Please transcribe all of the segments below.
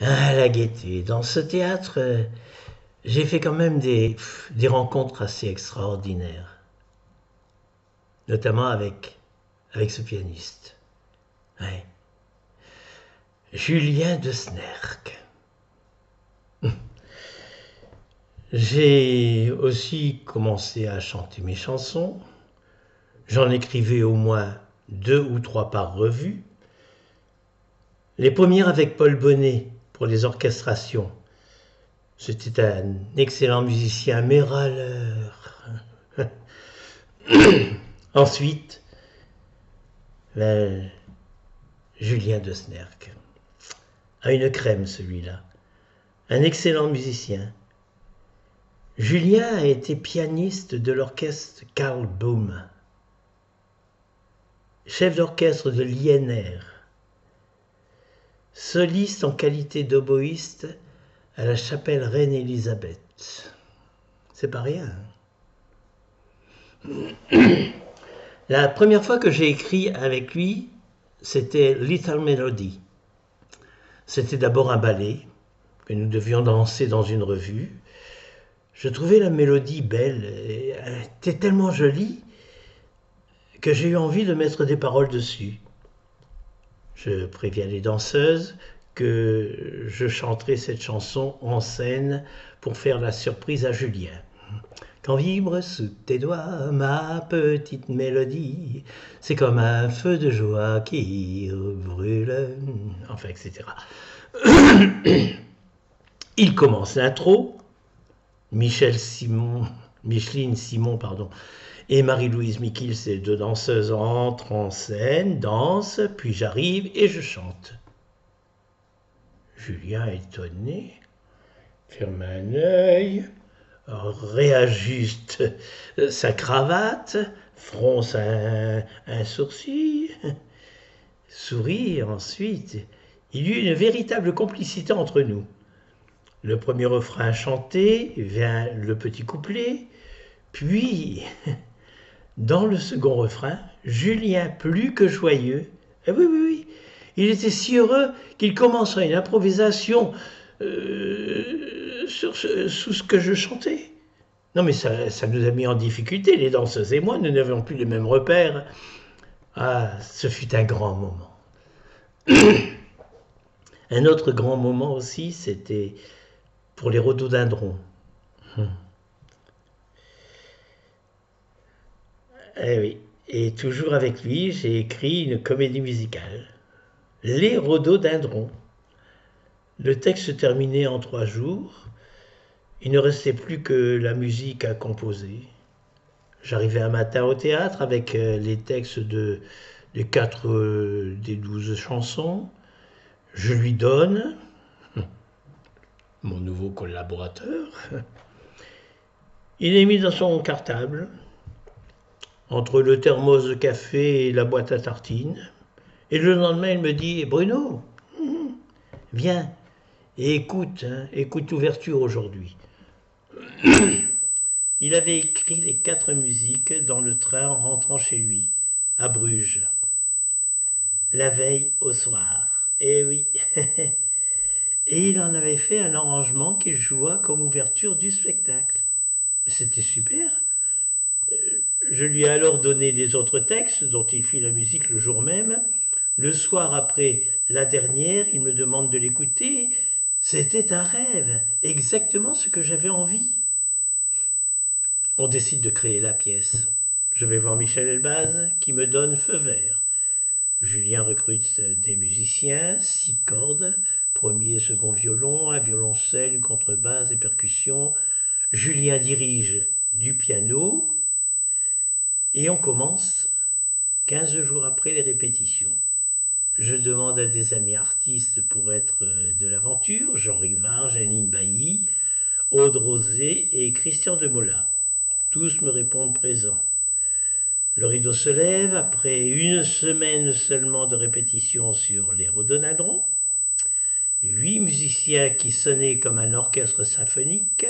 Ah, la gaieté. Dans ce théâtre, j'ai fait quand même des rencontres assez extraordinaires, notamment avec ce pianiste. Ouais. Julien de Snerck. J'ai aussi commencé à chanter mes chansons. J'en écrivais au moins 2 ou 3 par revue. Les premières avec Paul Bonnet pour les orchestrations. C'était un excellent musicien, mais râleur. Ensuite, ben, Julien de Snerck. À une crème celui-là. Un excellent musicien. Julien a été pianiste de l'orchestre Karl Böhm, chef d'orchestre de l'INR, soliste en qualité d'oboïste à la chapelle Reine-Élisabeth. C'est pas rien. La première fois que j'ai écrit avec lui, c'était Little Melody. C'était d'abord un ballet que nous devions danser dans une revue. Je trouvais la mélodie belle, et elle était tellement jolie que j'ai eu envie de mettre des paroles dessus. Je préviens les danseuses que je chanterai cette chanson en scène pour faire la surprise à Julien. Quand vibre sous tes doigts ma petite mélodie, c'est comme un feu de joie qui brûle, enfin, etc. Il commence l'intro. Micheline Simon, et Marie-Louise Miquil, ces 2 danseuses, entrent en scène, dansent, puis j'arrive et je chante. Julien, étonné, ferme un œil, réajuste sa cravate, fronce un sourcil, sourit ensuite. Il y eut une véritable complicité entre nous. Le premier refrain chanté, vient le petit couplet, puis, dans le second refrain, Julien, plus que joyeux, oui, oui, oui, il était si heureux qu'il commença une improvisation sous ce que je chantais. Non, mais ça nous a mis en difficulté, les danseuses et moi, nous n'avions plus les mêmes repères. Ah, ce fut un grand moment. Un autre grand moment aussi, c'était pour les rhododendrons. Eh oui. Et toujours avec lui, j'ai écrit une comédie musicale. Les rhododendrons. Le texte se terminait en 3 jours. Il ne restait plus que la musique à composer. J'arrivais un matin au théâtre avec les textes des 4 des 12 chansons. Je lui donne, mon nouveau collaborateur. Il est mis dans son cartable, entre le thermos de café et la boîte à tartines. Et le lendemain, il me dit: Bruno, viens et écoute, hein, écoute l'ouverture aujourd'hui. Il avait écrit les 4 musiques dans le train en rentrant chez lui, à Bruges, la veille au soir. Eh oui. Et il en avait fait un arrangement qu'il joua comme ouverture du spectacle. C'était super. Je lui ai alors donné les autres textes dont il fit la musique le jour même. Le soir après la dernière, il me demande de l'écouter. C'était un rêve, exactement ce que j'avais envie. On décide de créer la pièce. Je vais voir Michel Elbaz qui me donne feu vert. Julien recrute des musiciens, 6 cordes, premier et second violon, un violoncelle, une contrebasse et percussions. Julien dirige du piano et on commence 15 jours après les répétitions. Je demande à des amis artistes pour être de l'aventure, Jean Rivard, Janine Bailly, Aude Rosé et Christian Demola. Tous me répondent présents. Le rideau se lève après une semaine seulement de répétition sur les rhododendrons. 8 musiciens qui sonnaient comme un orchestre symphonique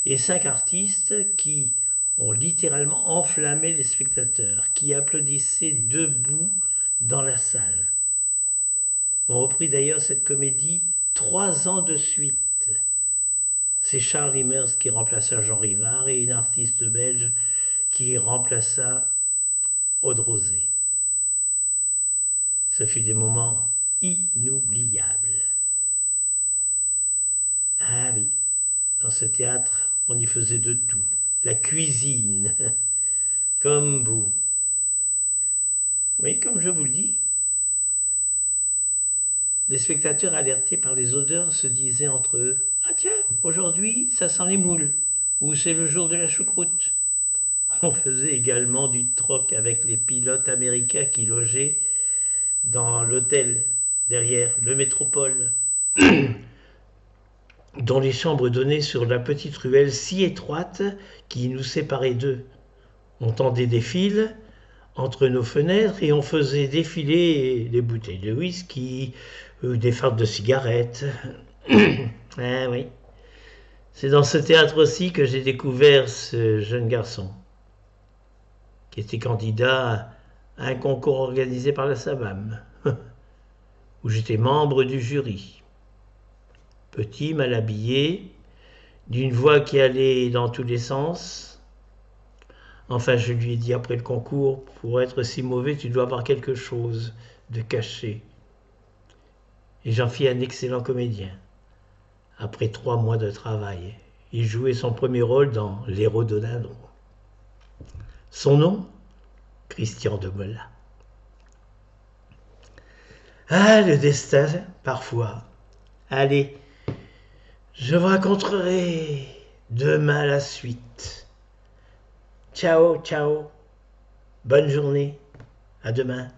et 5 artistes qui ont littéralement enflammé les spectateurs, qui applaudissaient debout dans la salle. On reprit d'ailleurs cette comédie 3 ans de suite. C'est Charles Immers qui remplaça Jean Rivard et une artiste belge qui remplaça Aude Rosé. Ce fut des moments inoubliables. Ah oui, dans ce théâtre, on y faisait de tout. La cuisine, comme vous. Oui, comme je vous le dis. Les spectateurs alertés par les odeurs se disaient entre eux « Ah tiens, aujourd'hui, ça sent les moules » ou « c'est le jour de la choucroute ». On faisait également du troc avec les pilotes américains qui logeaient dans l'hôtel derrière le Métropole, dont les chambres donnaient sur la petite ruelle si étroite qui nous séparait d'eux. On tendait des fils entre nos fenêtres et on faisait défiler des bouteilles de whisky, des fardes de cigarettes. Ah oui. C'est dans ce théâtre aussi que j'ai découvert ce jeune garçon qui était candidat à un concours organisé par la SAVAM, où j'étais membre du jury. Petit, mal habillé, d'une voix qui allait dans tous les sens. Enfin, je lui ai dit après le concours, pour être si mauvais, tu dois avoir quelque chose de caché. Et j'en fis un excellent comédien. Après 3 mois de travail, il jouait son premier rôle dans Les Rhododendrons. Son nom, Christian Demola. Ah, le destin, parfois. Allez, je vous raconterai demain la suite. Ciao, ciao. Bonne journée. À demain.